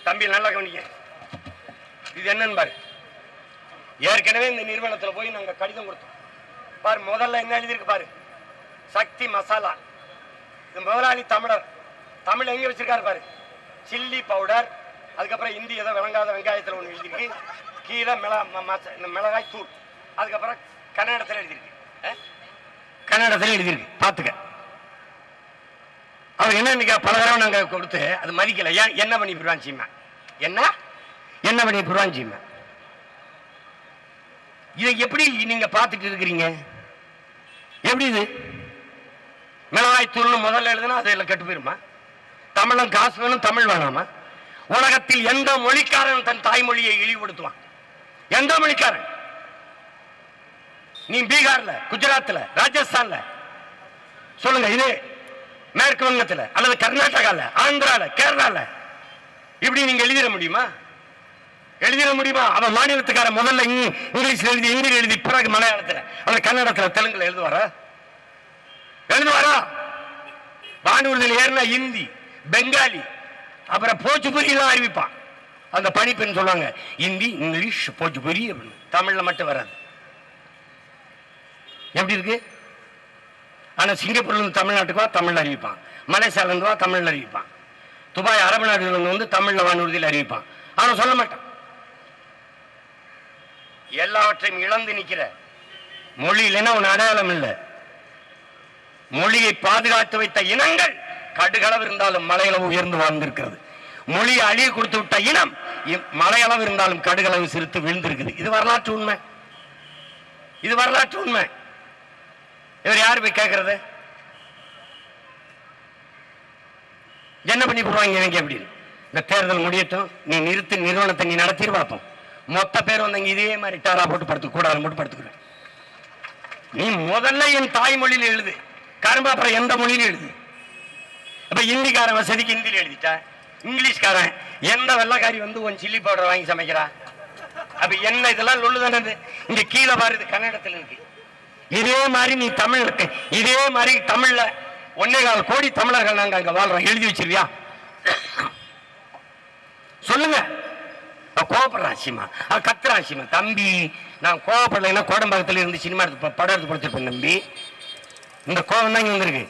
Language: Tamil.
தம்பி நல்லா கவனிக்க. இது என்னன்னு பாரு. ஏற்கனவே இந்த நிறுவனத்தில் போய் நாங்கள் கடிதம் கொடுத்தோம் பாரு. முதல்ல என்ன எழுதியிருக்கு பாரு, சக்தி மசாலா. இது முதலாளி தமிழர். தமிழ் எங்க வச்சிருக்காரு பாரு, சில்லி பவுடர். அதுக்கப்புறம் இந்தி ஏதோ விளங்காத வெங்காயத்தில் ஒன்று எழுதியிருக்கு. கீழே மிளகாய் தூள். அதுக்கப்புறம் கன்னடத்தில் எழுதியிருக்கு. கன்னடத்தில் எழுதியிருக்கு பார்த்துக்க. அவர் என்ன பல தடவை நாங்கள் கொடுத்து அது மதிக்கல. ஏன் என்ன பண்ணி போடுவான் என்ன பண்ணி போடுவான். இதை எப்படி நீங்க பார்த்துட்டு இருக்கிறீங்க? எப்படி இது மிளகாய் தூள்னு முதல்ல எழுதுனா அதில் கெட்டு போயிருமா? தமிழன் காசு வேணும், தமிழ் வேணாமா? உலகத்தில் எந்த மொழிக்காரன் தன் தாய்மொழியை இழிவுபடுத்துவான்? எந்த மொழிக்காரன்? நீ பீகார்ல, குஜராத்ல, ராஜஸ்தான்ல சொல்லுங்க, இது மேற்கு வங்கத்துல அல்லது கர்நாடகால, ஆந்திரால, கேரளால இப்படி நீங்க எழுதிட முடியுமா? எழுதிட முடியுமா? அவன் மாநிலத்துக்கார முதல்ல இங்கிலீஷ்ல எழுதி, ஹிந்தியில் எழுதி, பிறகு மலையாளத்துல அல்லது கன்னடத்துல, தெலுங்குல எழுதுவாரா? வானூர்தியில் ஏறினா ஹிந்தி, பெங்காலி, அப்புறம் போச்சுபுரி எல்லாம் அறிவிப்பான். அந்த பணிப்பெண் சொல்லுவாங்க ஹிந்தி, இங்கிலீஷ், போச்சுபுரி அப்படின்னு. தமிழ்ல மட்டும் வராது. எப்படி இருக்கு? ஆனா சிங்கப்பூர்ல இருந்து தமிழ்நாட்டுக்கு வா, தமிழ்ல அறிவிப்பான். மலேசியால இருந்து வா, தமிழ்ல அறிவிப்பான். துபாய் அரபு நாடுகள் வந்து தமிழ்ல வானூர்தியில் அறிவிப்பான். ஆனா சொல்ல மாட்டான். எல்லாவற்றையும் இழந்து நிக்கிற மொழி இல்லைன்னா உன் அடையாளம் இல்லை. மொழியை பாதுகாத்து வைத்த இனங்கள் கடுகளவு இருந்தாலும் மலையளவு உயர்ந்து வாழ்ந்திருக்கிறது. மொழியை அழிய கொடுத்து விட்ட இனம் மலையளவு இருந்தாலும் கடுகளவு சிரித்து விழுந்திருக்குது. இது வரலாற்று உண்மை. இது வரலாற்று உண்மை. இவர் யாரு போய் கேட்கறது? என்ன பண்ணி போடுவாங்க எனக்கு? எப்படி இந்த தேர்தல் முடியட்டும், நீ நிறுத்தி நிறுவனத்தை நீ நடத்தி பார்ப்போம். மொத்த பேர் வந்தங்க இதே மாதிரி டாரா போட்டு படுத்து கூடாது போட்டு படுத்துக்கிறேன். நீ முதல்ல என் தாய்மொழியில் எழுது, கரும்பு அப்புறம் எந்த மொழியில எழுது. அப்ப ஹிந்திக்காரன் வசதிக்கு ஹிந்தியில் எழுதிட்டா, இங்கிலீஷ்காரன் எந்த வெள்ளக்காரி வந்து உன் சில்லி பவுடர் வாங்கி சமைக்கிறா? அப்ப என்ன இதெல்லாம் லொல்லுதானது? இங்க கீழே பாரு, இது கன்னடத்தில் இருக்கு. இதே மாதிரி நீ தமிழ் இருக்கு, இதே மாதிரி தமிழ்ல 1.25 கோடி தமிழர்கள் நாங்க அங்க வாழ்றோம். எழுதி வச்சிருவியா? சொல்லுங்க. கோபப்படுறாசிமா, கத்துறாசிமா. தம்பி நான் கோபப்படலைன்னா கோடம்பாக்கத்துல இருந்து சினிமா படம் எடுத்து படுத்திருப்பேன் தம்பி. இந்த கோபம் தான் இங்க வந்திருக்கு.